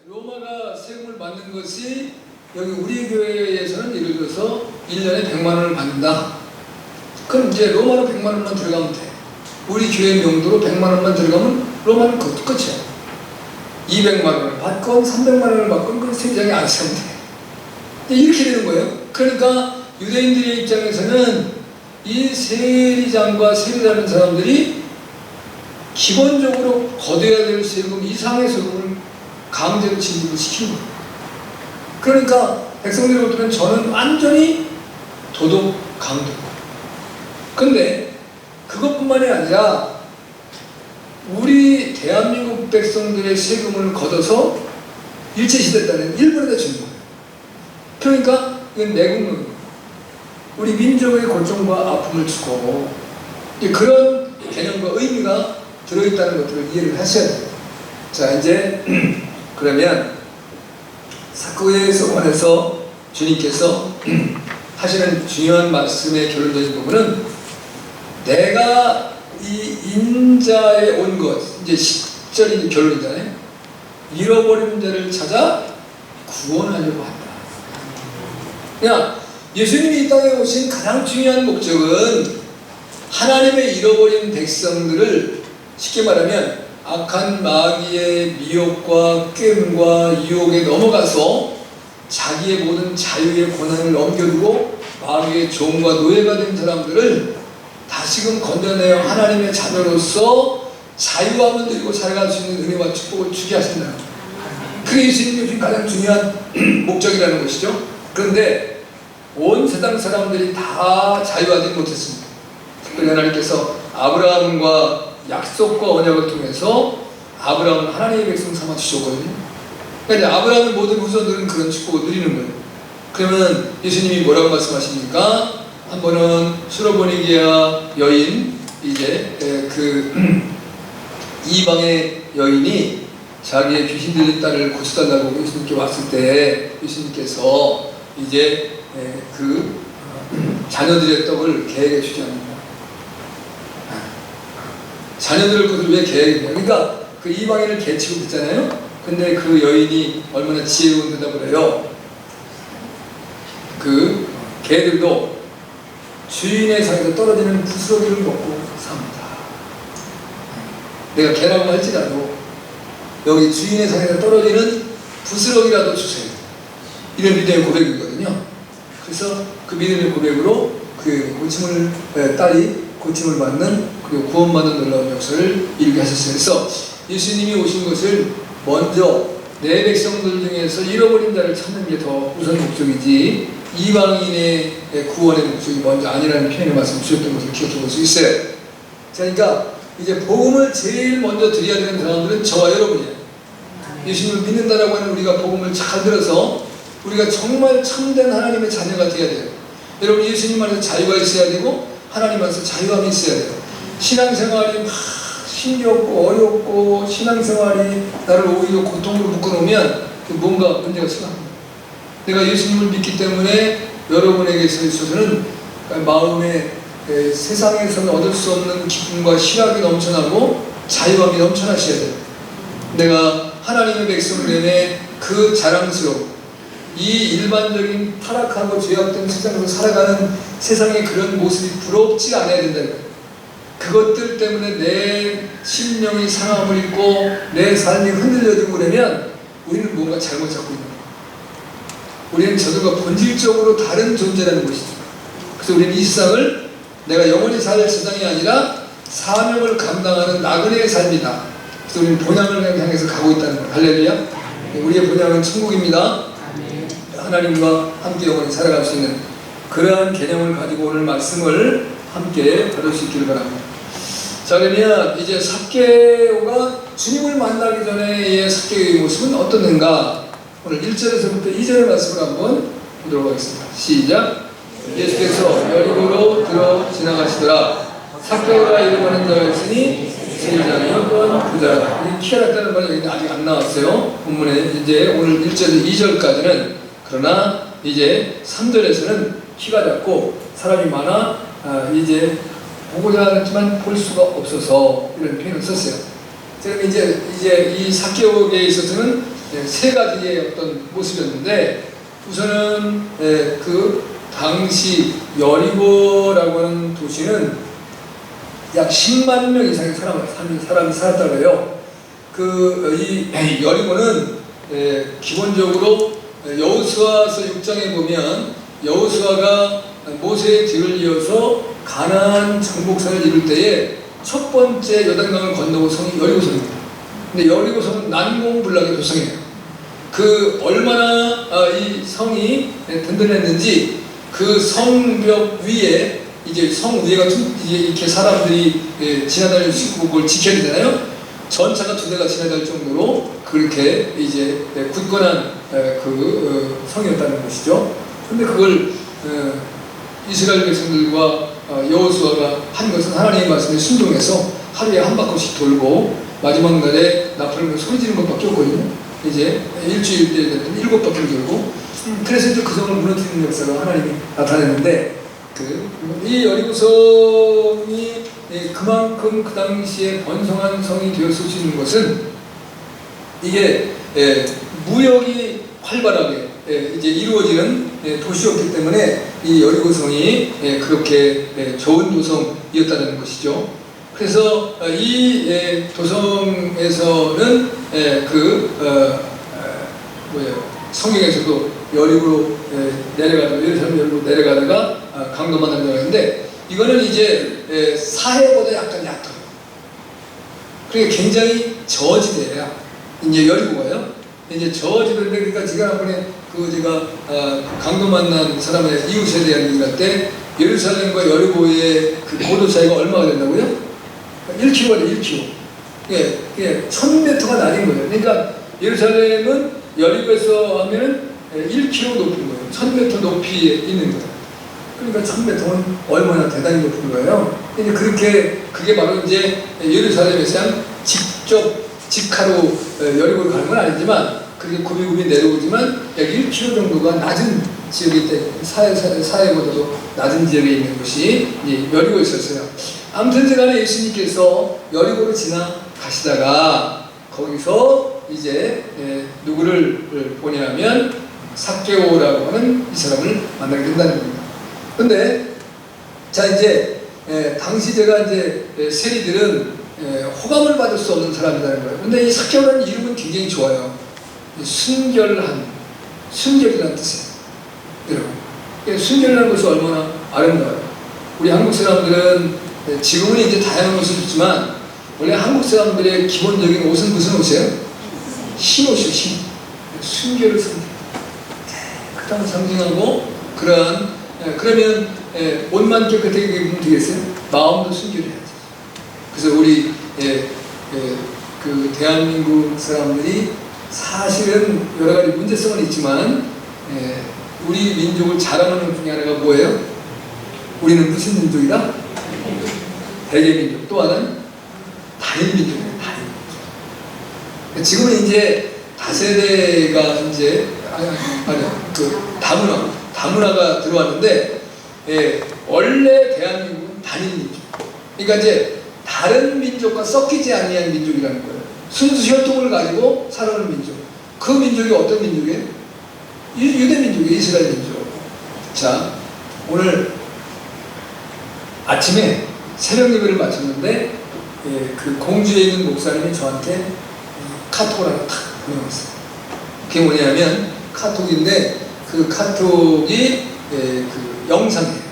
로마가 세금을 받는 것이 여기 우리 교회에서는 예를 들어서 1년에 100만 원을 받는다. 그럼 이제 로마로 100만 원만 들어가면 돼. 우리 교회 명도로 100만 원만 들어가면 로마는 그것도 끝이야. 200만 원을 받건 300만 원을 받건 그 세장에 안 세면 돼. 이렇게 되는 거예요. 그러니까 유대인들의 입장에서는 이 세리장과 세리라는 사람들이 기본적으로 거둬야 될 세금 이상의 세금을 강제로 지급을 시키는 거예요. 그러니까 백성들로부터는 저는 완전히 도덕 강도고. 근데 그것뿐만이 아니라 우리 대한민국 백성들의 세금을 걷어서 일제시대 때는 일본에다 주는 거예요. 그러니까 이건 내국는 거예요. 우리 민족의 고통과 아픔을 주고 그런 개념과 의미가 들어있다는 것들을 이해를 하셔야 돼요. 자, 이제 그러면 사도에서 관해서 주님께서 하시는 중요한 말씀의 결론적인 부분은 내가 이 인자에 온 것, 이제 10절이 결론이잖아요. 잃어버린 자를 찾아 구원하려고 한다. 그냥 예수님이 이 땅에 오신 가장 중요한 목적은 하나님의 잃어버린 백성들을 쉽게 말하면 악한 마귀의 미혹과 꾀임과 유혹에 넘어가서 자기의 모든 자유의 권한을 넘겨두고 마귀의 종과 노예가 된 사람들을 다시금 건져내어 하나님의 자녀로서 자유함을 누리고 살아갈 수 있는 은혜와 축복을 주게 하신다. 그게 예수님이 주신 가장 중요한 목적이라는 것이죠. 그런데 온 세상 사람들이 다 자유하지 못했습니다. 특별히 하나님께서 아브라함과 약속과 언약을 통해서 아브라함을 하나님의 백성 삼아 주셨거든요. 그러니까 아브라함의 모든 후손들은 그런 축복을 누리는 거예요. 그러면 예수님이 뭐라고 말씀하십니까? 한 번은 수로보니게아 여인, 이제 그 이방의 여인이 자기의 귀신 들린 딸을 고쳐달라고 예수님께 왔을 때 예수님께서 이제 그 자녀들의 떡을 개에게 주지 않는다. 자녀들 것을 왜 개에게? 그러니까 그 이방인을 개 취급했잖아요. 근데 그 여인이 얼마나 지혜로운 대답을 해요. 그 개들도 주인의 상에서 떨어지는 부스러기를 먹고 삽니다. 내가 개라고 할지라도 여기 주인의 상에서 떨어지는 부스러기라도 주세요. 이런 믿음의 고백이거든요. 그래서 그 믿음의 고백으로 그 딸이 고침을 받는 그리고 구원받는 놀라운 역사를 이루게 하셨어요. 그래서 예수님이 오신 것을 먼저 내 백성들 중에서 잃어버린 자를 찾는 게 더 우선 목적이지 이방인의 구원의 목적이 먼저 아니라는 표현의 말씀 주셨던 것을 기억해 볼 수 있어요. 자, 그러니까 이제 복음을 제일 먼저 드려야 되는 사람들은 저와 여러분이에요. 예수님을 믿는다라고 하는 우리가 복음을 잘 들어서 우리가 정말 참된 하나님의 자녀가 되어야 돼요. 여러분, 예수님 안에서 자유가 있어야 되고 하나님 안에서 자유함이 있어야 돼요. 신앙생활이 막 힘겹고 어렵고 신앙생활이 나를 오히려 고통으로 묶어놓으면 뭔가 문제가 심합니다. 내가 예수님을 믿기 때문에 여러분에게 있어서는 마음에 세상에서는 얻을 수 없는 기쁨과 희락이 넘쳐나고 자유함이 넘쳐나셔야 돼요. 내가 하나님의 백성됨에 그 자랑스러운 이 일반적인 타락하고 죄악된 세상으로 살아가는 세상의 그런 모습이 부럽지 않아야 된다는 거예요. 그것들 때문에 내 심령이 상함을 입고 내 삶이 흔들려지고 그러면 우리는 뭔가 잘못 잡고 있는 거예요. 우리는 저들과 본질적으로 다른 존재라는 것이죠. 그래서 우리는 이 세상을 내가 영원히 살 세상이 아니라 사명을 감당하는 나그네의 삶이다. 그래서 우리는 본향을 향해서 가고 있다는 거예요. 할렐루야. 우리의 본향은 천국입니다. 하나님과 함께 영원히 살아갈 수 있는 그러한 개념을 가지고 오늘 말씀을 함께 받을 수 있기를 바랍니다. 자, 그러면 이제 삭개오가 주님을 만나기 전에의 삭개오의 모습은 어떻는가? 오늘 1절에서부터 2절의 말씀을 한번 보도록 하겠습니다. 시작! 예수께서 여리고로 들어 지나가시더라. 삭개오가 이름하는 자였으니 세리장이었던 부자라. 이 키가 났다는 말이 여기 아직 안 나왔어요. 본문에 이제 오늘 1절에서 2절까지는. 그러나 이제 3절에서는 키가 작고 사람이 많아 이제 보고자 하지만 볼 수가 없어서 이런 표현을 썼어요. 그럼 이제 이 사개오에 있어서는 세 가지의 어떤 모습이었는데, 우선은 그 당시 여리고라고 하는 도시는 약 10만 명 이상의 사람이 살았다고 해요. 이 여리고는 기본적으로 여호수아서 6장에 보면 여호수아가 모세의 뒤를 이어서 가나안 정복선을 이룰 때에 첫 번째 요단강을 건너고 성이 여리고성입니다. 근데 여리고성은 난공불락의 도성이에요. 얼마나 이 성이 든든했는지 그 성벽 위에 이제 성 위에가 이제 이렇게 사람들이 지나다닐 수 있고 그걸 지켜야 되잖아요. 전차가 2대가 지나갈 정도로 그렇게 이제 굳건한 성이었다는 것이죠. 근데 그걸 이스라엘 백성들과 여호수아가 한 것은 하나님의 말씀에 순종해서 하루에 한 바퀴씩 돌고 마지막 날에 나팔을 소리 지르는 것밖에 없거든요. 이제 일주일 때 됐더니 7바퀴를 돌고, 그래서 이제 그 성을 무너뜨리는 역사가 하나님이 나타냈는데, 이 여리고성이 그만큼 그 당시에 번성한 성이 되었을 수 있는 것은 이게 무역이 활발하게 이제 이루어지는 도시였기 때문에 이 여리고성이 그렇게 좋은 도성이었다는 것이죠. 그래서 이 도성에서는 성경에서도 여리고로 내려가다가 예루살렘 여리고 내려가다가 강도 만난다고 했는데, 이거는 이제 사해보다 약간 얕아요. 그러니까 굉장히 저지대야. 이제 여리고가요. 이제 저지대인데, 그러니까 지난번에 제가 강도 만난 사람의 이웃에 대한 얘기할 때 예루살렘과 여리고의 그 고도 차이가 얼마가 된다고요? 1km가 돼, 1km. 예, 1000m가 나뉜 거예요. 그러니까 예루살렘은 여리고에서 하면은 1km 높은 거예요. 1000m 높이에 있는 거예요. 그러니까 1000m는 얼마나 대단히 높은 거예요. 근데 그게 바로 이제 예루살렘에서 직접 직하로 여리고를 가는 건 아니지만, 그렇게 굽이굽이 내려오지만 약 1km 정도가 낮은 지역이 때 사해보다도 낮은 지역에 있는 곳이 이제 여리고였었어요. 아무튼 간에 예수님께서 여리고를 지나가시다가 거기서 이제 누구를 보냐면 삭개오라고 하는 이 사람을 만나게 된다는 겁니다. 근데 자, 이제 당시 제가 이제 세리들은 호감을 받을 수 없는 사람이라는 거예요. 근데 이 삭개오라는 이름은 굉장히 좋아요. 순결이라는 뜻이에요. 여러분, 순결이라는 것이 얼마나 아름다워요. 우리 한국 사람들은 지금은 이제 다양한 옷을 입지만, 원래 한국 사람들의 기본적인 옷은 무슨 옷이에요? 흰옷이요, 흰. 순결을 깨끗함을 상징하고, 그러면 옷만 깨끗하게 입으면 되겠어요? 마음도 순결해야죠. 그래서 우리 그 대한민국 사람들이 사실은 여러 가지 문제성은 있지만, 우리 민족을 자랑하는 것 중에 하나가 뭐예요? 우리는 무슨 민족이다? 대개민족. 또 하나는 다인민족이에요. 다인민족. 지금은 이제 다세대가 이제 다문화가 들어왔는데, 원래 대한민국은 단일민족. 그러니까 이제 다른 민족과 섞이지 아니한 민족이라는 거예요. 순수 혈통을 가지고 살아가는 민족. 그 민족이 어떤 민족이에요? 유대민족이에요. 이스라엘 민족. 자, 오늘 아침에 새벽 예배를 마쳤는데, 그 공주에 있는 목사님이 저한테 카톡을 하나 탁 보내왔어요. 그게 뭐냐면 카톡인데, 그 카톡이 그 영상인데,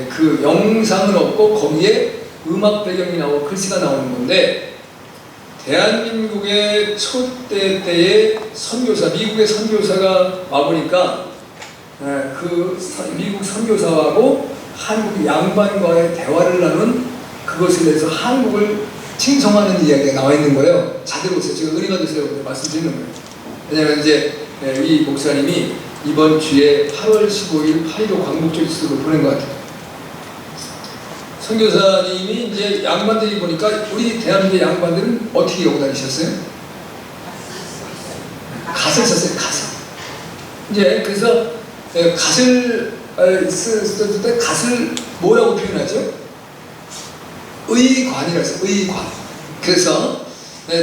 그 영상은 없고 거기에 음악 배경이 나오고 글씨가 나오는 건데, 대한민국의 초대 때의 선교사, 미국의 선교사가 와보니까 그 미국 선교사하고 한국 양반과의 대화를 나눈 그것에 대해서 한국을 칭송하는 이야기가 나와 있는 거예요. 잘 들어보세요. 제가 은혜가 되시라고 말씀드리는 거예요. 왜냐하면 이제 이 목사님이 이번 주에 8월 15일 8.15 광복절수를 보낸 것 같아요. 선교사님이 이제 양반들이 보니까, 우리 대한민국의 양반들은 어떻게 여고 다니셨어요? 갓을 썼어요. 갓을. 이제 그래서 갓을 쓸 때 갓을 뭐라고 표현하죠? 의관이라 해서 의관. 그래서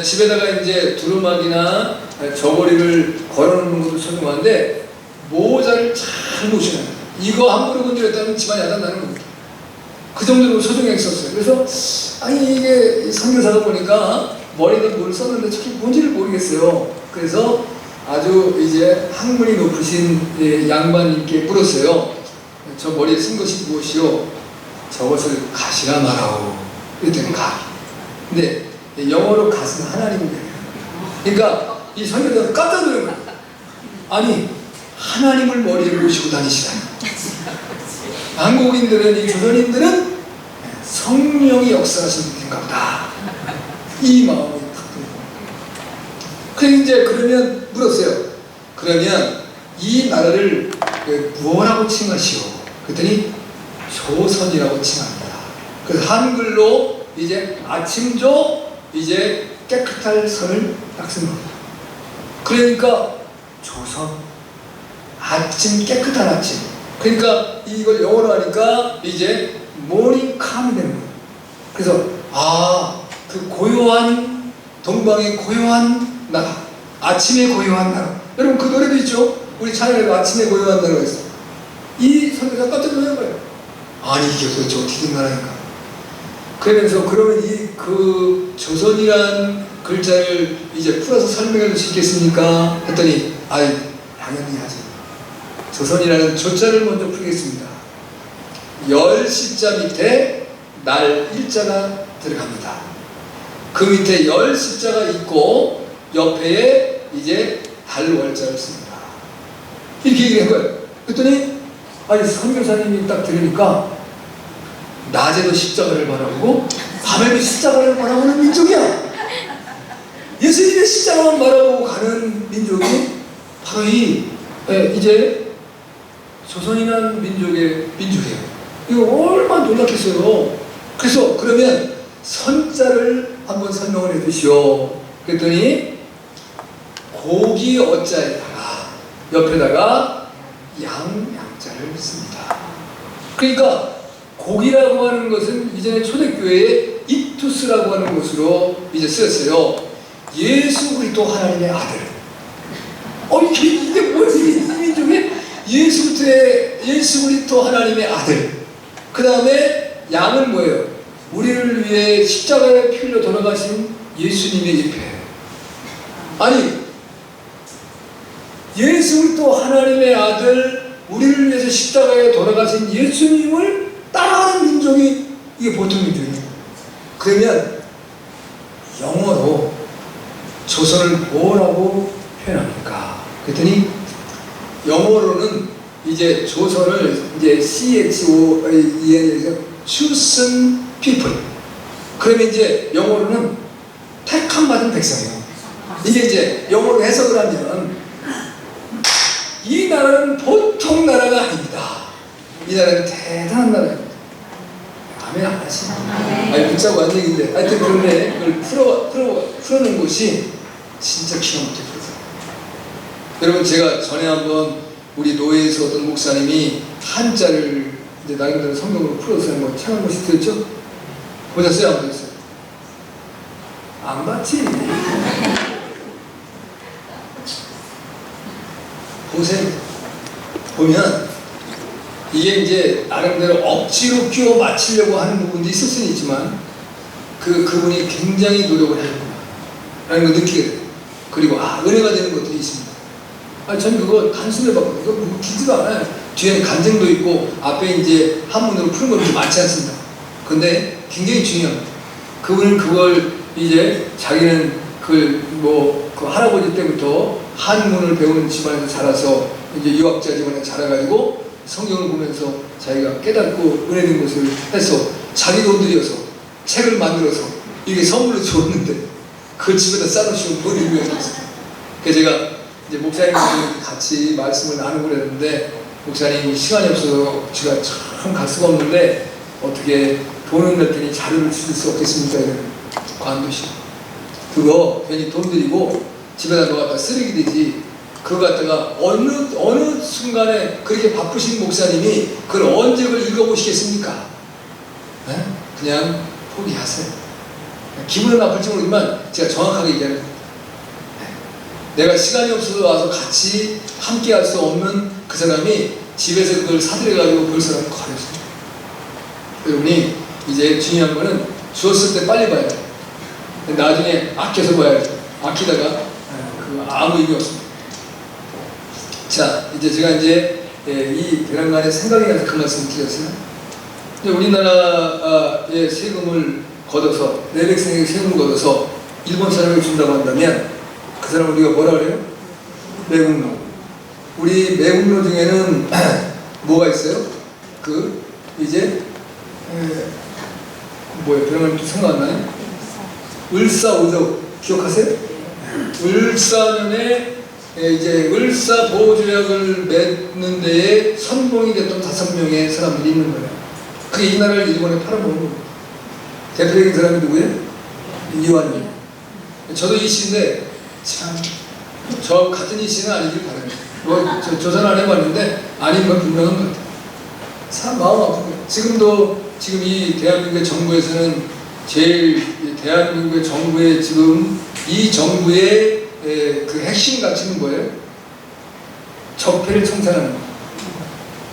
집에다가 이제 두루마기나 저고리를 걸어놓는 것도 소중한데 모자를 잘 놓으셔야 돼요. 이거 함부로 건드렸다면 집안이 야단나는 겁니다. 그 정도로 소중하게 썼어요. 그래서 아니 이게 선교사가 보니까 머리에 뭘 썼는데 저게 뭔지를 모르겠어요. 그래서 아주 이제 학문이 높으신 양반님께 물었어요. 저 머리에 쓴 것이 무엇이요? 저것을 가시라 말하오. 그랬더니 가. 근데 영어로 갓은 하나님이에요. 그러니까 이 선교사가 깜짝 놀란 거예요. 아니 하나님을 머리에 모시고 다니시다니. 한국인들은, 이 조선인들은 성령이 역사하시는 분인가 보다. 이 마음이 탁 드는 거예요. 그래서 이제 그러면 물었어요. 그러면 이 나라를 무엇라고 칭하시오? 그랬더니 조선이라고 칭합니다. 그래서 한글로 이제 아침조 이제 깨끗할 선을 딱 쓴 겁니다. 그러니까 조선, 아침, 깨끗한 아침. 그러니까 이걸 영어로 하니까 이제 모닝 캄이 되는 거예요. 그래서 그 고요한 동방의 고요한 나라, 아침의 고요한 나라. 여러분 그 노래도 있죠? 우리 찬양에도 아침의 고요한 나라가 있어요. 이 선교사가 깜짝 놀란 거예요. 아니 이게 도대체 어떻게 된 나라인가? 그러면서 그러면 그 조선이란 글자를 이제 풀어서 설명해 줄 수 있겠습니까? 했더니 당연히 하지. 조선이라는 조자를 먼저 풀겠습니다. 열 십자 밑에 날 일자가 들어갑니다. 그 밑에 열 십자가 있고 옆에 이제 달 월자를 씁니다. 이렇게 얘기한 거예요. 그랬더니 선교사님이 딱 들으니까 낮에도 십자가를 바라보고 밤에도 십자가를 바라보는 민족이야. 예수님의 십자가만 바라보고 가는 민족이 바로 이제 조선이라는 민족이에요. 이거 얼마나 놀랍겠어요. 그래서 그러면 선자를 한번 설명을 해 주시오. 그랬더니 고기 어자에다가 옆에다가 양자를 씁니다. 그러니까 고기라고 하는 것은 이전에 초대교회에 이투스라고 하는 것으로 이제 쓰였어요. 예수 그리스도 하나님의 아들. 이게 뭐야? 이 민족에 예수 그리스도 하나님의 아들. 그 다음에 양은 뭐예요? 우리를 위해 십자가에 피 흘려 돌아가신 예수님의 잎에. 아니 예수 그리스도 하나님의 아들, 우리를 위해서 십자가에 돌아가신 예수님을 따라하는 민족이 이게 보통 민족이에요. 그러면 영어로 조선을 뭐라고 표현합니까? 그랬더니 영어로는 이제 조선을 이제 CHOEN에서 chosen people. 그러면 이제 영어로는 택함 받은 백성이에요. 이게 이제 영어로 해석을 하면 이 나라는 보통 나라가 아닙니다. 이 나라는 대단한 나라입니다. 아멘 안 하시나요? 붙잡고 한 얘기인데 하여튼 그런데 그걸 풀어놓은 것이 진짜 기가 막히게 풀었어요. 여러분 제가 전에 한번 우리 노예에서 어떤 목사님이 한자를 이제 나름대로 성경으로 풀어서 한번 책한 것이 들었죠? 보셨어요? 안 보셨어요? 안 봤지? 보세요. 보면 이게 이제 나름대로 억지로 끼워 맞추려고 하는 부분도 있을 수는 있지만 그분이 굉장히 노력을 하셨구나 라는 걸 느끼게 돼요. 그리고 은혜가 되는 것들이 있습니다. 저는 그거 단순히 봤거든요. 이거 뭐 기지가 않아요. 뒤에는 간증도 있고 앞에 이제 한문으로 푸는 것도 많지 않습니다. 근데 굉장히 중요합니다. 그분은 그걸 이제 자기는 그 할아버지 때부터 한문을 배우는 집안에서 자라서 이제 유학자 집안에 자라가지고 성경을 보면서 자기가 깨닫고 은혜된 것을 해서 자기 돈 들여서 책을 만들어서 이게 선물로 줬는데 그걸 집에다 싸놓으시면 뭘 의미하겠어요. 그래서 제가 이제 목사님과 같이 말씀을 나누고 그랬는데 목사님이 시간이 없어서 제가 참 갈 수가 없는데 어떻게 돈을 냈더니 자료를 주실 수 없겠습니까? 이런 관두시 그거 괜히 돈 들이고 집에다 놓았다 쓰레기 되지. 그거 갖다가 어느 순간에 그렇게 바쁘신 목사님이 그걸 언제 그걸 읽어보시겠습니까? 네? 그냥 포기하세요. 기분은 나쁠지 모르지만 제가 정확하게 얘기하는 겁니다. 내가 시간이 없어서 와서 같이 함께 할 수 없는 그 사람이 집에서 그걸 사들여가지고 볼 사람을 가렸어요. 여러분이 이제 중요한 거는 주었을 때 빨리 봐야 돼요. 나중에 아껴서 봐야죠. 아끼다가 아무 의미 없습니다. 자, 이제 제가 이 대란간의 생각이 나서 그 말씀을 드렸어요. 우리나라의 세금을 걷어서, 내 백성에게 세금을 걷어서 일본 사람에게 준다고 한다면 그 사람 우리가 뭐라 그래요? 매국노. 우리 매국노 중에는 뭐가 있어요? 뭐예요? 생각 안 나요? 을사오적 기억하세요? 을사년에 이제 을사보호조약을 맺는 데에 선봉이 됐던 5명의 사람들이 있는 거예요. 그게 이 나라를 일본에 팔아먹은 거예요. 대표적인 사람이 누구예요? 이완용. 저도 이씨인데 참 저 같은 이씨는 아니길 바랍니다. 조사는 안 해봤는데 아닌 건 분명한 것 같아요. 참 마음 아프고요. 지금 이 대한민국의 정부에서는 제일 대한민국의 정부의 지금 이 정부의 그 핵심 가치는 뭐예요? 적폐를 청산하는 거예요.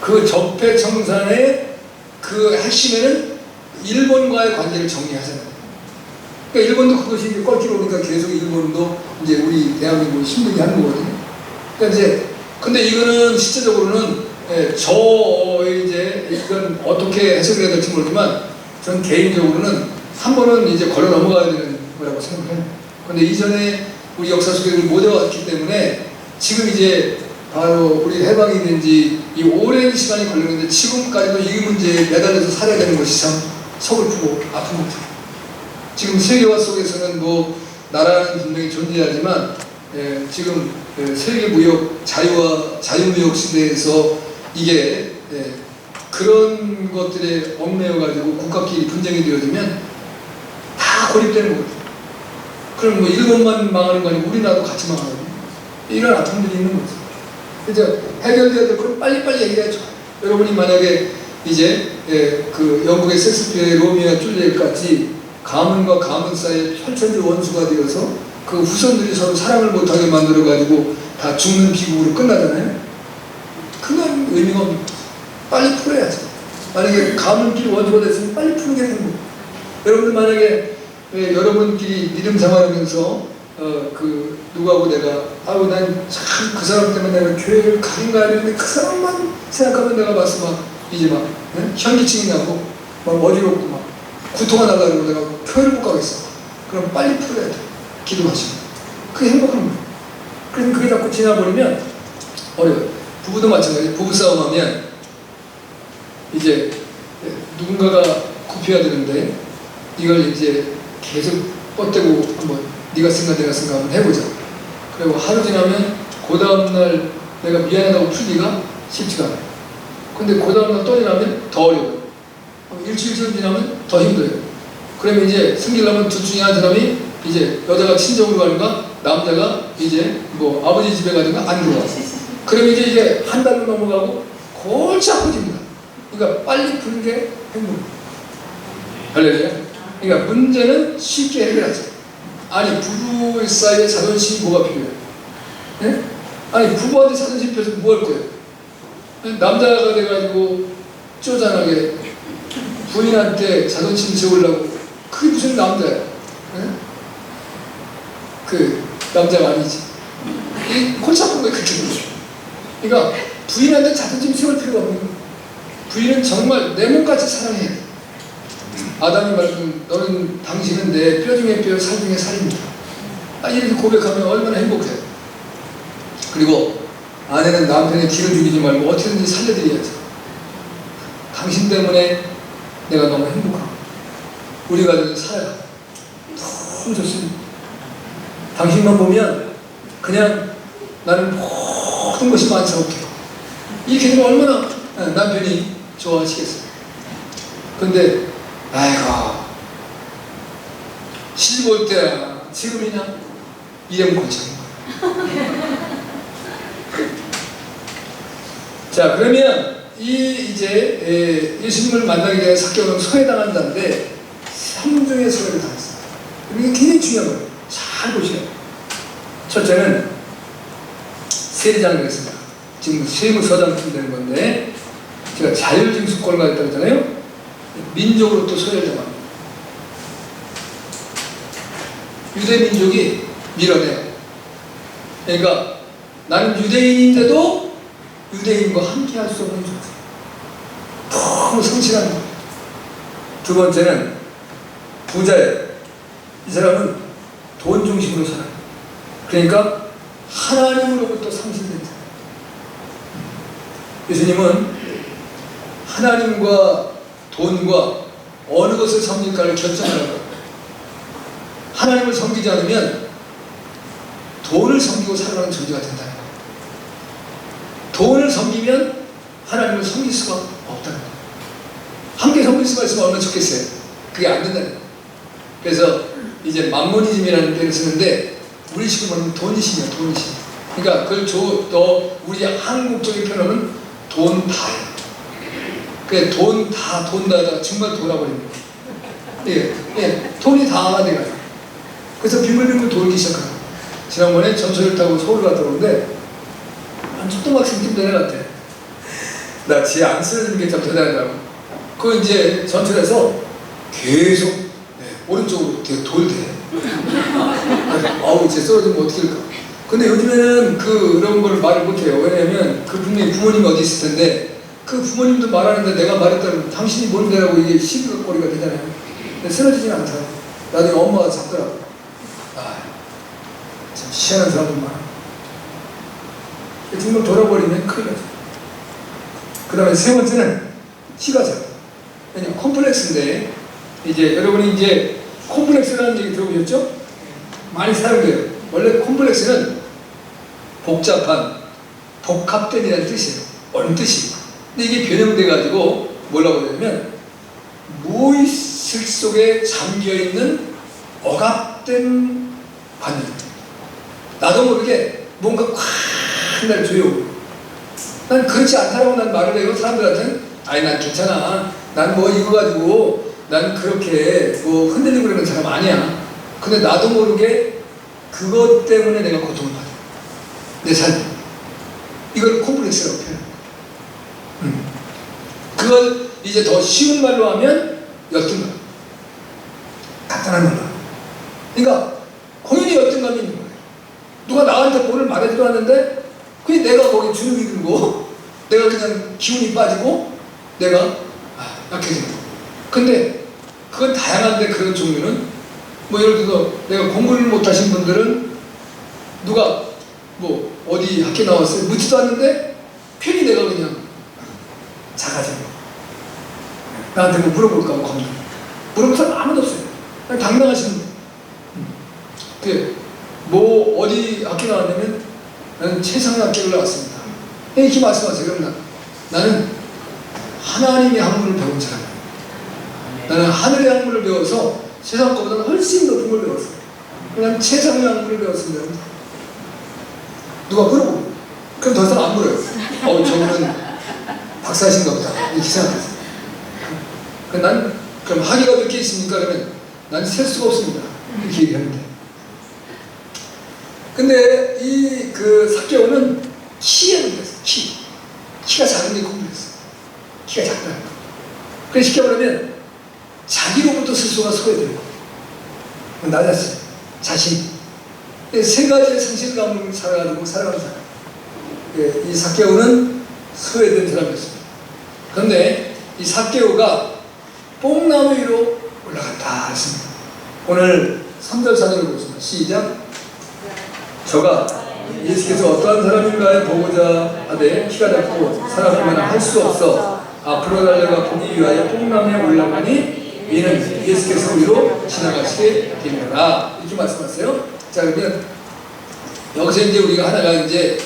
그 적폐 청산의 그 핵심에는 일본과의 관계를 정리하잖아요. 그러니까 일본도 그것이 이제 꺾이고 오니까 계속 일본도 이제 우리 대한민국을 힘들게 하는 거거든요. 그러니까 근데 이거는 실제적으로는 이건 어떻게 해석해야 될지 모르지만 저는 개인적으로는 한 번은 이제 걸어 넘어가야 되는 거라고 생각해요. 근데 이전에 우리 역사 속에 못 해왔기 때문에 지금 이제 바로 우리 해방이 된 지 이 오랜 시간이 걸렸는데 지금까지도 이 문제에 매달려서 살아야 되는 것이 참 서글프고 아픈 거죠. 지금 세계화 속에서는 나라는 분명히 존재하지만 지금 세계 무역 자유무역 시대에서 이게 그런 것들에 얽매여 가지고 국가끼리 분쟁이 되어지면 다 고립되는 거거든요. 그럼 일본만 망하는 거 아니고 우리나라도 같이 망하거든요. 이런 아픔들이 있는 거죠. 그래서 해결돼야 될 걸 빨리빨리 얘기해야죠. 여러분이 만약에 이제 그 영국의 셰익스피어의 로미오와 줄리엣 같이 가문과 가문 사이에 펼쳐질 원수가 되어서 그 후손들이 서로 사랑을 못하게 만들어가지고 다 죽는 비극으로 끝나잖아요. 그건 의미가 없는 거죠. 빨리 풀어야죠. 만약에 가문끼리 원수가 됐으면 빨리 푸는 게 행복. 여러분들 만약에 여러분끼리 믿음 생활하면서 누구하고 내가 난 참 그 사람 때문에 내가 교회를 가긴 가야 되는데 그 사람만 생각하면 내가 이제 현기증이 나고 어지럽고 구토가 나가지고 내가 교회를 못 가겠어. 그럼 빨리 풀어야 돼. 기도하시고. 그게 행복한 거예요. 그럼 그게 자꾸 지나버리면 어려워요. 부부도 마찬가지예요. 부부싸움 하면 이제 누군가가 굽혀야 되는데 이걸 이제 계속 뻗대고 한번 네가 생각 내가 생각 한번 해보자. 그리고 하루 지나면 그 다음날 내가 미안하다고 풀기가 쉽지가 않아요. 근데 그 다음날 또 지나면 더 어려워요. 일주일 지나면 더 힘들어요. 그러면 이제 승기려면 둘 중에 한 사람이 이제 여자가 친정으로 가는가 남자가 이제 아버지 집에 가든가 안 들어와. 그러면 이제 한 달로 넘어가고 골치 아파집니다. 그러니까 빨리 푸는 게 행복이에요. 할렐루야. 그러니까 문제는 쉽게 해결하죠. 아니 부부 사이에 자존심이 뭐가 필요해요? 네? 아니 부부한테 자존심 펴서 뭐 할 거예요? 남자가 돼가지고 쪼잔하게 부인한테 자존심 세우려고 그게 무슨 남자야? 네? 그 남자가 아니지. 이 골치 아픈 거예요. 그렇게 보죠. 그러니까 부인한테 자존심 세울 필요가 없는 거예요. 부인은 정말 내 몸같이 사랑해야 돼. 아담이 말씀 너는 당신은 내 뼈 중에 뼈 살 중에 살입니다. 이렇게 고백하면 얼마나 행복해요. 그리고 아내는 남편의 기를 죽이지 말고 어떻게든지 살려드려야죠. 당신 때문에 내가 너무 행복하고 우리 가족이 살아요. 너무 좋습니다. 당신만 보면 그냥 나는 모든 것이 만사롭게 이렇게 되면 얼마나 남편이 좋아하시겠어요. 근데 아이고 시집 올 때야 지금이냐 이러면 골치 아픈 거야. 자 그러면 이제 예수님을 만나기 전에 삭개오는 소외당한 자인데 3중의 소외를 당했어요. 이게 굉장히 중요한 거예요. 잘 보시면. 첫째는 세리장 되겠습니다. 지금 세무서장팀 되는 건데, 제가 자율징수권을 가졌다고 했잖아요. 민족으로 또 소유를 정합니다. 유대민족이 밀어내요. 그러니까 나는 유대인인데도 유대인과 함께 할 수 없는 존재. 너무 성실한 거. 두 번째는 부자예요. 이 사람은 돈 중심으로 살아요. 그러니까 하나님으로부터 상실된 사람. 예수님은 하나님과 돈과 어느 것을 섬길까를 결정하라고. 하나님을 섬기지 않으면 돈을 섬기고 살아가는 존재가 된다는 거예요. 돈을 섬기면 하나님을 섬길 수가 없다는 거예요. 함께 섬길 수가 있으면 얼마나 좋겠어요. 그게 안 된다는 거예요. 그래서 이제 맘모니즘이라는 표현을 쓰는데 우리식으로 말하면 돈이심이야, 돈이심. 그러니까 그걸 우리 한국적인 표현은 돈 다예요. 그래, 돈 다에다가 정말 돌아버립니다. 돈이 다가 돼가지고. 그래서 빙글빙글 돌기 시작하고. 지난번에 전철을 타고 서울 갔다 오는데 한 초등학생 쯤 되는 것 같아. 나 지에 안 쓰러지는 게 참 대단하더라고. 그 이제 전철에서 계속 오른쪽으로 되게 돌대. 아우, 이제 쓰러지면 어떻게 할까. 근데 요즘에는 그런 걸 말을 못해요. 왜냐면 그 분명히 부모님이 어디 있을 텐데 그 부모님도 말하는데 내가 말했다면 당신이 뭔데라고 이게 시비거리가 되잖아요. 근데 쓰러지진 않더라고. 나중에 엄마가 잡더라고. 참 희한한 사람들 많아. 정말 돌아버리면 큰일 나죠. 그 다음에 세 번째는 시가죠. 왜냐면 콤플렉스인데, 이제 여러분이 이제 콤플렉스라는 얘기 들어보셨죠? 많이 사용돼요. 원래 콤플렉스는 복합된이라는 뜻이에요. 어느 뜻이. 근데 이게 변형돼가지고 뭐라고 하냐면 무의식 속에 잠겨있는 억압된 관념. 나도 모르게 뭔가 콱 날 줘요. 난 그렇지 않다라고 난 말을 해요. 사람들한테는 아니 난 괜찮아. 난 뭐 이거 가지고 난 그렇게 뭐 흔들리고 그러는 사람 아니야. 근데 나도 모르게 그것 때문에 내가 고통을 받아. 내 삶. 이걸 콤플렉스라고 표현해요. 그걸 이제 더 쉬운 말로 하면 열등감. 간단한 말로. 그러니까 공연히 열등감이 있는 거예요. 누가 나한테 뭐를 말해주려 하는데 그게 내가 거기 주눅이 들고 내가 그냥 기운이 빠지고 내가 약해지는 거예요. 근데 그건 다양한데 그런 종류는 뭐 예를 들어서 내가 공부를 못하신 분들은 누가 뭐 어디 학교 나왔어요 묻지도 않는데 괜히 내가 그냥 작아져요. 나한테 뭐 물어볼까 봐 겁나. 물어볼 사람 아무도 없어요. 그냥 당당하신 분. 뭐 어디 학교 나왔냐면 나는 최상의 학교를 나왔습니다. 이렇게 말씀하세요. 그럼 나는 하나님의 학문을 배운 사람이에요. 나는 하늘의 학문을 배워서 세상 것보다 훨씬 높은 걸 배웠어요. 그냥 최상의 학문을 배웠습니다. 누가 물어보고 그럼 더 이상 안 물어요. 저분은 박사신가 보다 이렇게 생각했어요. 난 그럼 학위가 몇 개 있습니까? 그러면 난 셀 수가 없습니다. 이렇게 얘기하는데. 근데 그 삭개오는 키에 문제였어요. 키가 작은 게 콤플렉스. 키가 작다는 거. 그래서 쉽게 말하면 자기로부터 스스로가 소외되는 거. 나 자신, 자신. 세 가지의 상실감을 살아가지고 살아가는 사람. 이 삭개오는 소외된 사람이었습니다. 그런데 이 삭개오가 뽕나무 위로 올라갔다 했습니다. 오늘 3절 4절을 보겠습니다. 시작. 저가 예수께서 어떠한 사람인가에 보고자 하되 키가 작고 사람이면 할 수 없어 앞으로 달려가 보기 위하여 뽕나무에 올라가니 이는 예수께서 위로 지나가시게 됩니다. 이렇게 말씀하세요. 자, 그러면 여기서 이제 우리가 하나가 이제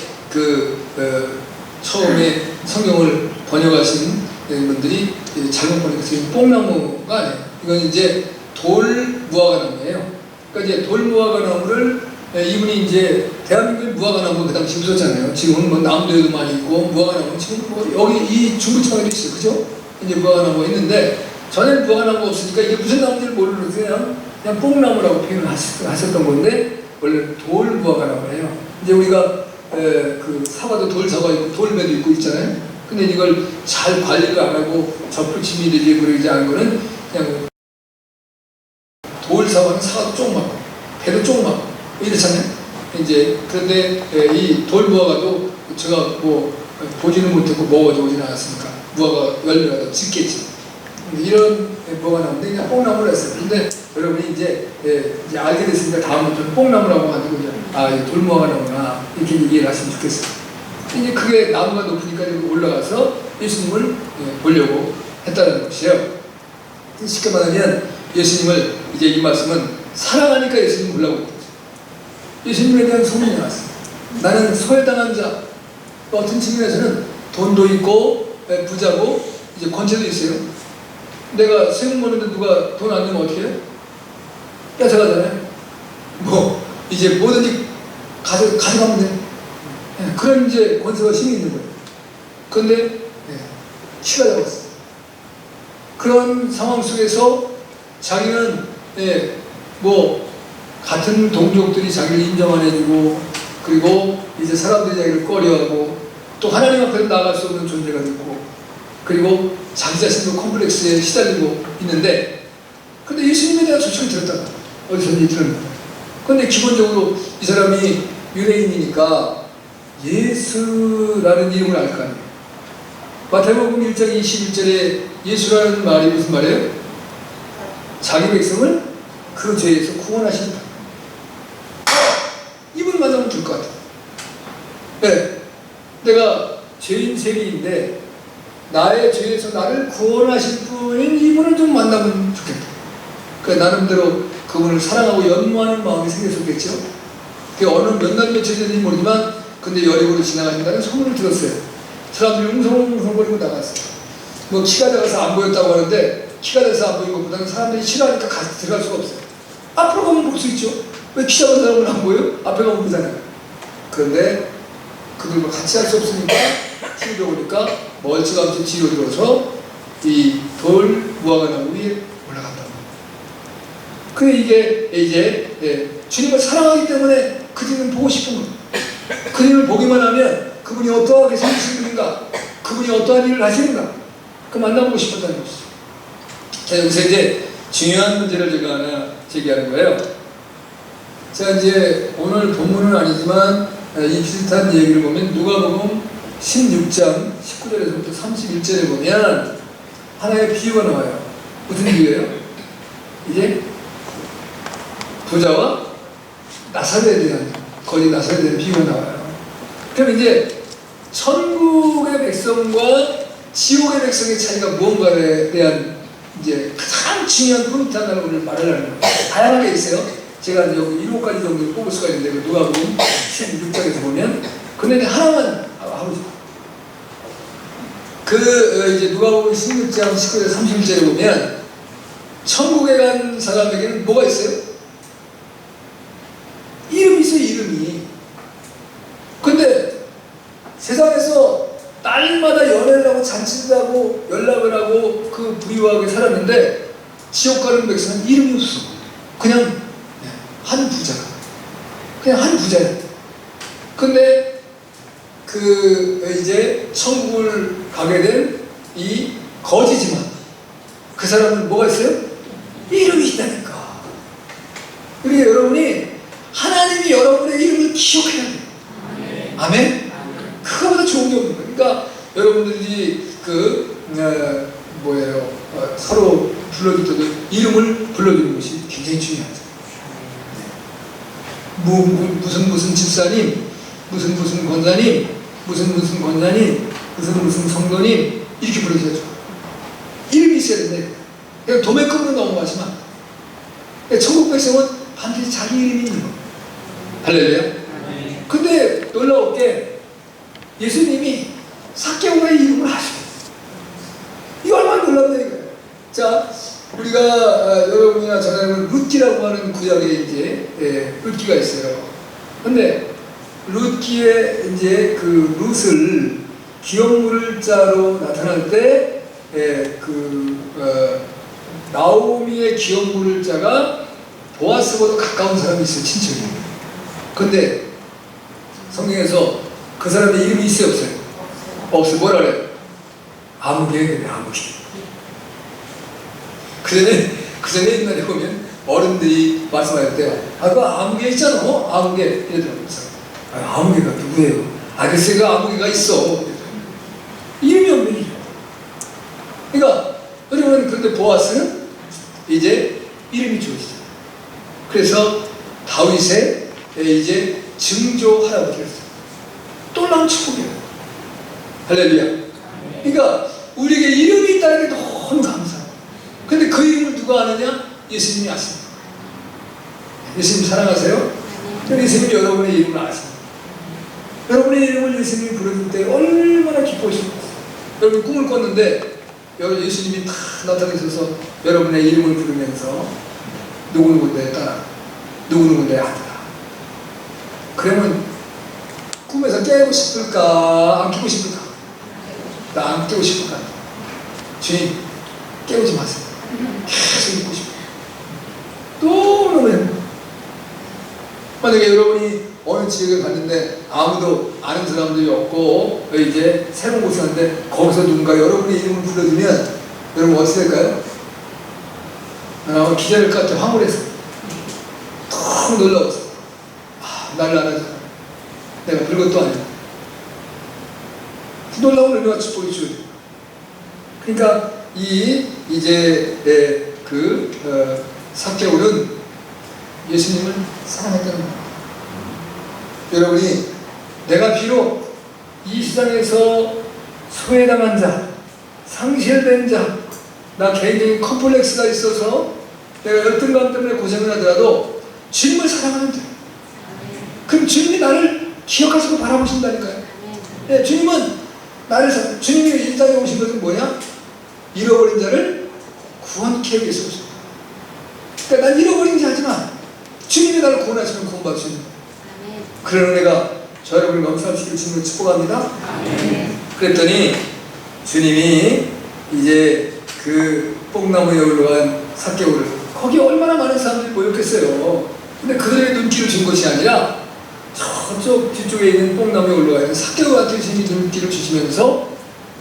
처음에 성경을 번역하신 분들이 잘못 번역해서 뽕나무가 아니에요. 이건 이제 돌무화과나무예요. 그러니까 이제 돌무화과나무를 이분이 이제 대한민국의 무화과나무 그 당시 없었잖아요. 지금은 뭐 남도에도 많이 있고 무화과나무 지금 뭐 여기 이 중부청에도 있어요, 그죠? 이제 무화과나무가 있는데 전에는 무화과나무가 없으니까 이게 무슨 나무인지 모르는 그냥 그냥 뽕나무라고 표현을 하셨던 건데 원래 돌무화과라고 해요. 이제 우리가 그 사과도 돌사과 있고 돌매도 있고 있잖아요. 근데 이걸 잘 관리를 안 하고 접붙임이 되지 그러지 않은 거는 그냥 돌사과는 사과도 조그맣고 배도 조그맣고 이렇잖아요. 이제 그런데 이 돌무화과도 제가 뭐 보지는 못했고 먹어도 오지는 않았으니까 무화과 열매라도 짓겠지. 이런 뭐가 나오는데 그냥 뽕나무를 했어요. 근데 여러분이 이제 알게 됐으니까 다음부터는 뽕나무라고 하고 이제 돌무화과 나무나 이렇게 이해를 하시면 좋겠어요. 이제 그게 나무가 높으니까 올라가서 예수님을 보려고 했다는 것이에요. 쉽게 말하면 예수님을 이제 이 말씀은 사랑하니까 예수님을 보려고 했죠. 예수님에 대한 소문이 나왔어요. 나는 소외당한 자, 어떤 측면에서는 돈도 있고 부자고 이제 권세도 있어요. 내가 세금 모는데 누가 돈 안 주면 어떻게 해요? 뺏어가잖아요. 뭐 이제 뭐든지 가져가면 돼. 그런 이제 권세가 힘이 있는 거예요. 그런데 키가 잡았어요. 그런 상황 속에서 자기는 뭐 같은 동족들이 자기를 인정 안 해주고 그리고 이제 사람들이 자기를 꺼려하고 또 하나님 앞에 나아갈 수 없는 존재가 됐고 그리고 자기 자신도 컴플렉스에 시달리고 있는데 근데 예수님에 대한 소식을 들었다가 어디서든지 들은 거예요. 그런데 기본적으로 이 사람이 유대인이니까 예수라는 이름을 알 거 아니에요. 마태복음 1장 21절에 예수라는 말이 무슨 말이에요? 자기 백성을 그 죄에서 구원하신다. 이분 만나면 될 것 같아요. 네, 내가 죄인 세리인데 나의 죄에서 나를 구원하실 분인 이분을 좀 만나면 좋겠다. 그 나름대로 그분을 사랑하고 연모하는 마음이 생겼었겠죠. 그 어느 몇 날 며칠 전인지 모르지만 근데 여리고를 지나가신다는 소문을 들었어요. 사람들이 웅성웅성거리고 나갔어요. 뭐 키가 작아서 안 보였다고 하는데 키가 작아서 안 보인 것보다는 사람들이 싫어하니까 같이 들어갈 수가 없어요. 앞으로 가면 볼 수 있죠. 왜 키 작은 사람은 안 보여요? 앞에 가면 보잖아요. 그런데 그들과 같이 할 수 없으니까 힘이 오니까 멀찌감치 뒤로 들어서 이 돌 무화과 나무 위에 올라갔다. 그래 이게 이제 주님을 사랑하기 때문에 그들은 보고 싶은 거예요. 그들을 보기만 하면 그분이 어떠하게 생기신 분인가, 그분이 어떠한 일을 하시는가, 그 만나보고 싶었다는 것이죠. 자, 여기서 이제 중요한 문제를 제가 하나 제기하는 거예요. 자, 이제 오늘 본문은 아니지만 이 비슷한 얘기를 보면 누가복음 16장 19절에서부터 31절에 보면 하나의 비유가 나와요. 무슨 비유예요? 이제 부자와 나사렛에 대한 거기 나사렛에 대한 비유가 나와요. 그럼 이제 천국의 백성과 지옥의 백성의 차이가 무언가에 대한 이제 가장 중요한 포인트 하나를 오늘 말하려는 거예요. 다양하게 있어요. 제가 이제 7가지 정도를 뽑을 수가 있는데 그 누가복음 16장에서 보면 근데 하나만 하고 싶어요. 그 이제 누가복음 16장 19절 31절에 보면 천국에 간 사람에게는 뭐가 있어요? 이름이 있어요. 이름이. 근데 세상에서 날마다 연애를 하고 잔치를 하고 연락을 하고 그 부유하게 살았는데 지옥 가는 백성은 이름이 없어. 그냥 한 부자가 그냥 한 부자야. 근데 그 이제 천국을 가게 된 이 거지지만 그 사람은 뭐가 있어요? 이름이 있다니까. 그러니까 여러분이 하나님이 여러분의 이름을 기억해야 돼요. 아멘? 그거보다 좋은 게 없는 거예요. 그러니까 여러분들이 서로 불러줄 때도 이름을 불러주는 것이 굉장히 중요하죠. 무슨 집사님, 무슨 권사님, 무슨 권사님, 무슨 성도님 이렇게 부르셔야죠. 이름이 있어야 된다. 그냥 도매급으로 넘어가지만 천국 백성은 반드시 자기 이름이 있는 거예요. 할렐루야. 근데 놀라운 게 예수님이 삭개오의 이름을 아셔요. 이거 얼마나 놀랍다 이거예요. 자, 우리가 여러분이나 저나 룻기라고 하는 구약에 이제 룻기가 있어요. 근데 룻기에 이제 그 룻을 기업물을 자로 나타날 때 나오미의 기업물을 자가 보아스보다 가까운 사람이 있어요, 친척이. 근데 성경에서 그 사람의 이름이 있어요, 없어요? 없어요. 뭐라 그래요? 아무개 그래, 아무개. 그 전에 옛날에 보면 어른들이 말씀할 때, 그 아무개 있잖아, 아무개. 이러더라고요. 아무개가 누구예요? 글쎄가 아무개가 있어. 이름이 없는 일이죠. 그러니까, 여러분, 그런데 보아스는 이제 이름이 주어지죠. 그래서 다윗의 이제 증조 할아버지였어요. 놀라운 축복이에요. 할렐루야. 그러니까 우리에게 이름이 있다는 게 너무 감사해요. 근데 그 이름을 누가 아느냐? 예수님이 아십니다. 예수님 사랑하세요? 예수님이 여러분의 이름을 아십니다. 여러분의 이름을 예수님이 부르실 때 얼마나 기뻐하십니까? 여러분 꿈을 꿨는데 예수님이 다 나타나셔서 여러분의 이름을 부르면서 누구누구의 딸아, 누구누구의 아들아. 그러면 꿈에서 깨고 싶을까? 안 깨고 싶을까? 나 안 깨고 싶을까? 주님, 깨우지 마세요. 계속 있고 싶어요. 너무너무 만약에 여러분이 어느 지역에 갔는데 아무도 아는 사람들이 없고 이제 새로운 곳에 갔는데 거기서 누군가 여러분의 이름을 불러주면 여러분 어떻게 될까요? 기절할 것 같아. 황홀해서 너무 놀라워서 나를 알아주잖아. 내가 별것도 아니야. 놀라운 은혜와 축복이 주어져요. 그러니까 이제 삭개오는 예수님을 사랑했다는 거예요. 여러분이 내가 비록 이 세상에서 소외당한 자, 상실된 자, 나 개인적인 컴플렉스가 있어서 내가 열등감 때문에 고생을 하더라도 주님을 사랑하는 자, 그럼 주님이 나를 기억하시고 바라보신다니까요. 네, 주님은 주님이 이 땅에 오신 것은 뭐냐? 잃어버린 자를 구원케 하기 위해서 오신 거예요. 그러니까 난 잃어버린 자 하지만 주님이 나를 구원하시면 구원받을 수 있는 거예요. 그런 은혜가 저 여러분을 넘사시길 주님을 축복합니다. 그랬더니 주님이 이제 그 뽕나무에 올라간 삭개오를, 거기 얼마나 많은 사람들이 모였겠어요. 근데 그들의 눈길을 준 것이 아니라 저쪽 뒤쪽에 있는 뽕나무에 올라가 있는 삭개오한테 주님이 눈길을 주시면서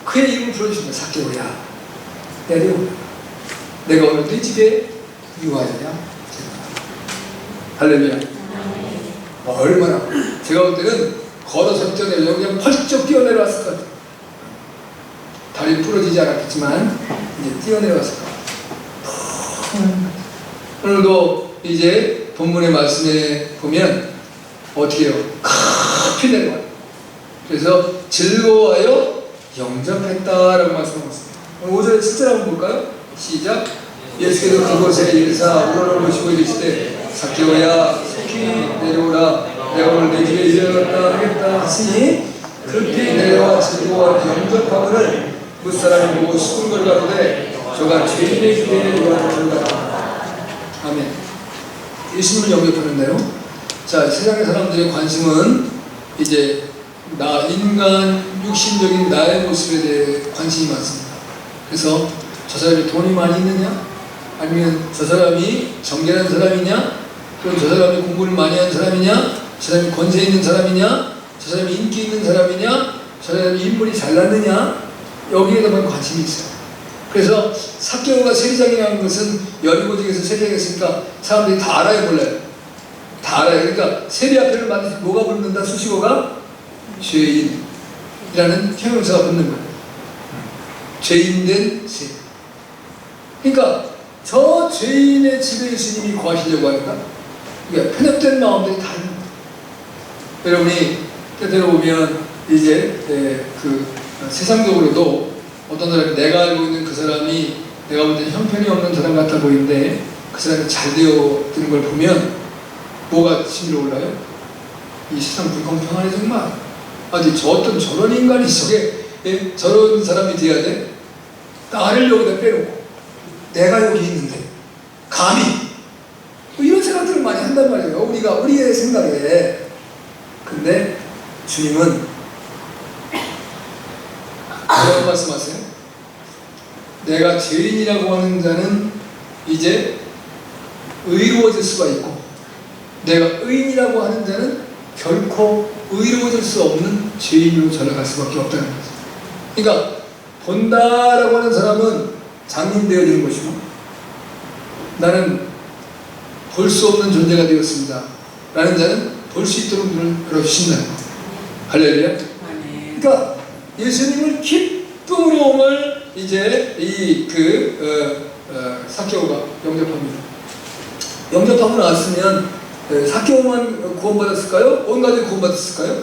그의 이름을 불러주십니다. 삭개오야, 내려오라. 내가 오늘 네 집에 유하여야. 할렐루야. 얼마나, 제가 볼 때는 걸어서 뛰어내려 그냥 펄쩍 뛰어내려왔을 것 같아요. 다리 부러지지 않았겠지만 이제 뛰어내려왔을 것 같아요. 오늘도 이제 본문의 말씀에 보면 어떻게 해요? 급히 내려와요. 그래서 즐거워하여 영접했다라고 말씀하고 있습니다. 5절 7절 한번 볼까요? 시작. 예수께서 그곳에 이르사 우러러보시고 이르시되 삭개오야 속히 내려오라. 내가 오늘 내 집에 이르렀다 하겠다 하시니 급히 내려와 즐거워 영접하거늘 무사람이 보고 수군걸 가로되 저가 죄인의 집에 들어가라. 아멘. 예수님을 영접하는데요. 자, 세상의 사람들의 관심은 이제 인간 육신적인 나의 모습에 대해 관심이 많습니다. 그래서 저 사람이 돈이 많이 있느냐? 아니면 저 사람이 정결한 사람이냐? 또는 저 사람이 공부를 많이 한 사람이냐? 저 사람이 권세 있는 사람이냐? 저 사람이 인기 있는 사람이냐? 저 사람이 인물이 잘났느냐? 여기에다만 관심이 있어요. 그래서 삭개오가 세리장이라는 것은 여리고지에서 세리장했으니까 사람들이 다 알아요, 몰라요? 다 알아요. 그러니까 세리 앞에를 만드시 뭐가 붙는다? 수식어가 죄인이라는 형용사가 붙는 거예요. 죄인된 세리. 그러니까 저 죄인의 집에 예수님이 거하시려고 하니까 그러니까 편협된 마음들이 다 있는 거예요. 여러분이 때때로 보면 이제 세상적으로도 어떤 사람이 내가 알고 있는 그 사람이 내가 볼 때 형편이 없는 사람 같아 보이는데 그 사람이 잘 되어드는 걸 보면 뭐가 심리로 올라요? 이 세상 불공평하네 정말. 아니 어떤 저런 인간이 저런 사람이 돼야 돼? 나를 여기다 빼놓고 내가 여기 있는데 감히 뭐 이런 생각들을 많이 한단 말이에요. 우리의 생각에. 근데 주님은 뭐라고 말씀하세요? 내가 죄인이라고 하는 자는 이제 의로워질 수가 있고, 내가 의인이라고 하는 자는 결코 의로워질 수 없는 죄인으로 전락할 수밖에 없다는 거죠. 그러니까 본다라고 하는 사람은 장님되어지는 것이고, 나는 볼 수 없는 존재가 되었습니다 라는 자는 볼 수 있도록 눈을 열어주신다는 거예요. 할렐루야. 그러니까 예수님을 기쁨으로 오늘 이제 삭개오가 영접합니다. 영접하고 나왔으면 삭개오만 구원받았을까요? 온 가족이 구원받았을까요?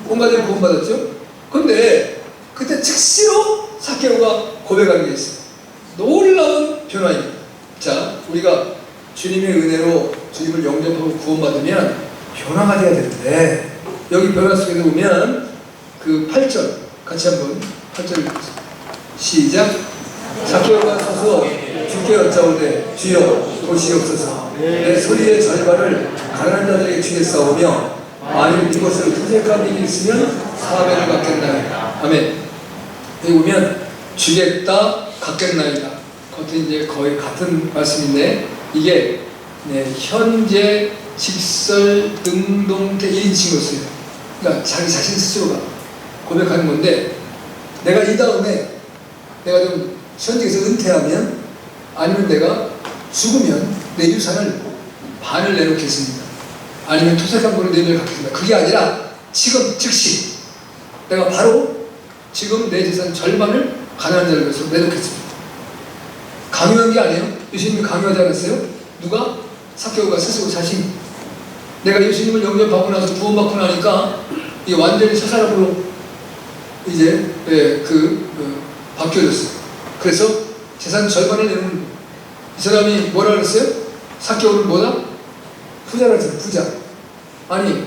온 가족이 구원받았죠. 그런데 그때 즉시로 삭개오가 고백하는 게 있어요. 놀라운 변화입니다. 자, 우리가 주님의 은혜로 주님을 영접하고 구원받으면 변화가 돼야 되는데, 여기 변화 속에 보면 그 8절 같이 한번 8절 읽겠습니다. 시작. 삭개오가 서서 주께 여짜오되 주여 보시옵소서. 내 소리의 절반을 가난한 자들에게 주겠사오며 만일 이것을 투색한 일이 있으면 4배를 갚겠나이다. 아멘. 여기 보면 주겠다 갚겠나이다. 그것도 이제 거의 같은 말씀인데, 이게 현재 직설 능동태 1인칭으로 써요. 그러니까 자기 자신 스스로가 고백하는 건데, 내가 이 다음에 내가 좀 현직에서 은퇴하면, 아니면 내가 죽으면 내 유산을 반을 내놓겠습니다. 아니면 토색한 거를 내놓을 갖겠습니다. 그게 아니라 지금 즉시 내가 바로 지금 내 재산 절반을 가난한 자를 위해서 내놓겠습니다. 강요한 게 아니에요. 예수님이 강요하지 않았어요? 누가? 삭개오가 스스로 자신. 내가 예수님을 영접하고 나서 구원받고 나니까 이게 완전히 새 사람으로 이제 바뀌어졌어요. 그래서 재산 절반을 내는, 이 사람이 뭐라 그랬어요? 삭개오는 뭐다? 부자라 했어요. 부자. 아니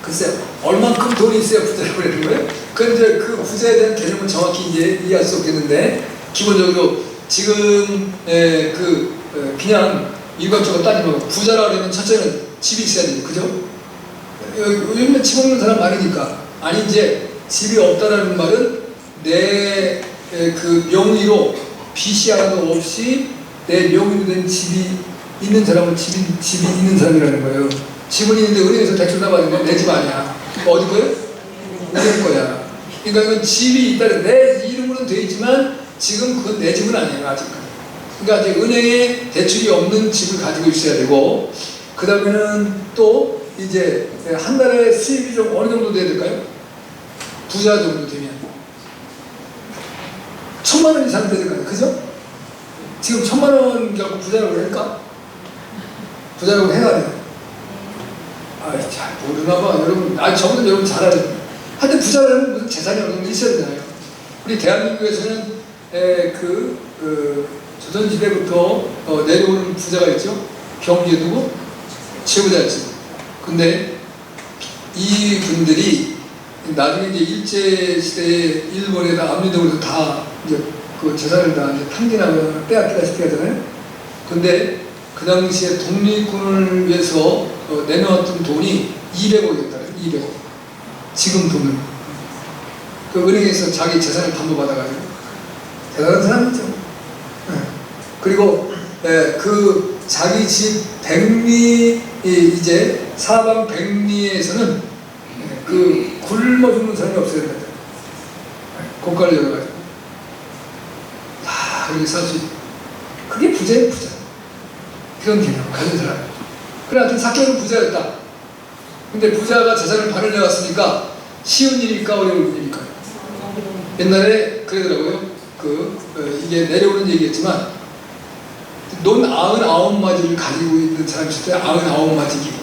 글쎄요, 얼만큼 돈이 있어야 부자라고 그러는 거예요? 그런데 그 부자에 대한 개념은 정확히 이제 이해할 수 없겠는데, 기본적으로 지금 그냥 일반적으로 따지면 부자라 그러면 첫째는 집이 있어야 되죠. 그죠? 요즘에 집 없는 사람 많으니까. 아니, 이제 집이 없다라는 말은 내 그 명의로 빚이 하나도 없이 내 명의로 된 집이 있는 사람은 집이 있는 사람이라는 거예요. 집은 있는데 은행에서 대출 다 받는데 내 집 아니야. 어디 거예요? 은행 거야. 그러니까 이건 집이 있다는, 내 이름으로는 되어 있지만 지금 그건 내 집은 아니에요, 아직까지. 그러니까 이제 은행에 대출이 없는 집을 가지고 있어야 되고, 그 다음에는 또 이제 한 달에 수입이 좀 어느 정도 돼야 될까요? 부자 정도 되면 1,000만 원 이상 돼야 될까요? 그죠? 지금 1,000만 원 갖고 부자라고 할까? 부자라고 해야 돼요. 잘 모르나 봐. 여러분, 저보다 여러분 잘 알아요. 하여튼 부자라는 무슨 재산이 어느 정도 있어야 되잖아요. 우리 대한민국에서는 조선시대부터 내려오는 부자가 있죠. 경주에 누구? 최부자였죠. 근데 이 분들이 나중에 이제 일제시대에 일본에다 압류되고 다 이제 그 재산을 다 이제 탕진하거나 빼앗기다시피 하잖아요. 근데 그 당시에 독립군을 위해서 내놓았던 돈이 200억이었다. 200억. 지금 돈은. 그 은행에서 자기 재산을 담보받아가지고. 대단한 사람이죠. 그리고 그 자기 집 백리, 이제 사방 백리에서는 그 굶어 죽는 사람이 없어야 된다. 고가를 열어가지고 다 그렇게 살 수 있고. 그게 부자예요, 부자. 그런 개념을 가진 사람. 그래, 하여튼 삭개오는 부자였다. 근데 부자가 재산을 반을 내왔으니까 쉬운 일일까 어려운 일일까? 옛날에 그러더라고요. 이게 내려오는 얘기였지만, 논 99마디를 가지고 있는 사람이 있었대요. 99마디기.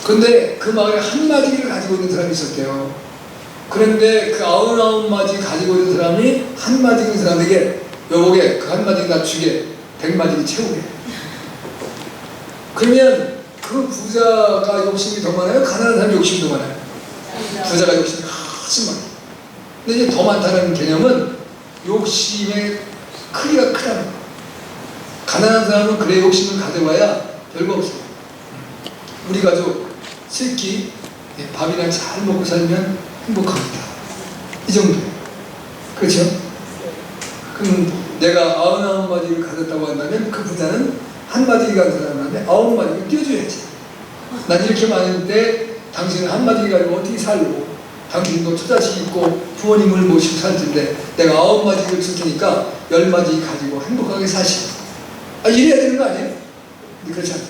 근데 그 마을에 한 마디기를 가지고 있는 사람이 있었대요. 그런데 그 99마디 가지고 있는 사람이 한 마디인 사람에게 여보게 그 한 마디기 나 주게 100마디기 채우게. 그러면 그 부자가 욕심이 더 많아요? 가난한 사람이 욕심이 더 많아요? 부자가 욕심이 훨씬 많아요. 근데 이제 더 많다는 개념은 욕심의 크기가 크다는 거예요. 가난한 사람은 그래 욕심을 가져봐야 별거 없어요. 우리 가족 새끼 밥이나 잘 먹고 살면 행복합니다. 이 정도예요. 그렇죠? 그럼 내가 99마디를 가졌다고 한다면 그 부자는 1마디 가진 사람한테 9마디를 띄워줘야지. 난 이렇게 많은데 당신은 1마디 가지고 어떻게 살고, 당신도 처자식 있고 부모님을 모시고 살 텐데 내가 9마디를 줄 테니까 10마디 가지고 행복하게 사시고. 이래야 되는 거 아니에요? 근데 그렇지 않다.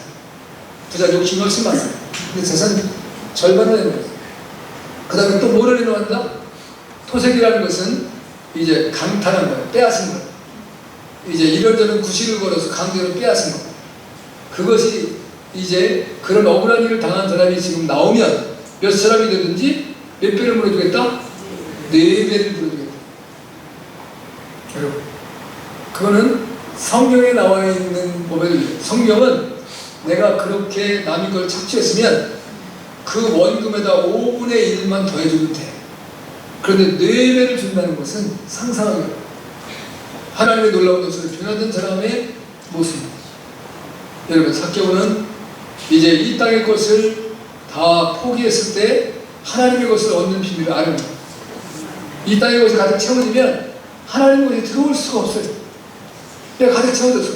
부자 욕심이 훨씬 많아요. 근데 재산 절반을 내는 거예요. 그 다음에 또 뭐를 내놓는다? 토색이라는 것은 이제 강탈한 거예요. 빼앗은 거예요. 이제 이런저런 구실을 걸어서 강제로 빼앗은 거예요. 그것이 이제 그런 억울한 일을 당한 사람이 지금 나오면 몇 사람이 되든지 몇 배를 물어주겠다? 4배를 물어주겠다. 여러분, 그거는 성경에 나와 있는 법에도 성경은 내가 그렇게 남의 걸 착취했으면 그 원금에다 5분의 1만 더해주면 돼. 그런데 4배를 준다는 것은 상상하기 어려워요. 하나님의 놀라운 것을 변화된 사람의 모습입니다. 여러분, 삭개오는 이제 이 땅의 것을 다 포기했을 때 하나님의 것을 얻는 비밀을 아는 거예요. 이 땅의 것이 가득 채워지면 하나님의 것이 들어올 수가 없어요. 내가 가득 채워졌어.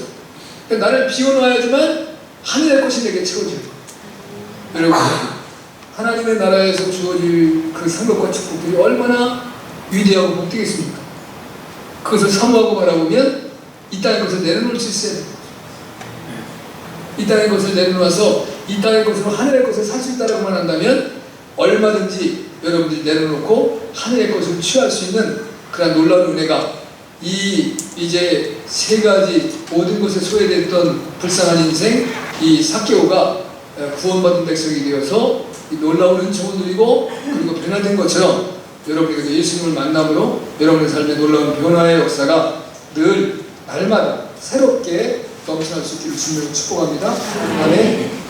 나를 비워놔야지만 하늘의 것이 내게 채워져요. 여러분, 하나님의 나라에서 주어질 그 상급과 축복들이 얼마나 위대하고 복되겠습니까? 그것을 사모하고 바라보면 이 땅의 것을 내려놓을 수 있어야 돼요. 이 땅의 것을 내려놓아서 이 땅의 것으로 하늘의 것을 살 수 있다라고만 한다면 얼마든지 여러분들이 내려놓고 하늘의 것을 취할 수 있는 그런 놀라운 은혜가 이제 3가지 모든 것에 소외됐던 불쌍한 인생 이 삭개오가 구원받은 백성이 되어서 이 놀라운 은총을 누리고 그리고 변화된 것처럼 여러분에게도 예수님을 만남으로 여러분의 삶의 놀라운 변화의 역사가 늘 날마다 새롭게 넘쳐날 수 있기를 주님으로 축복합니다. 아멘.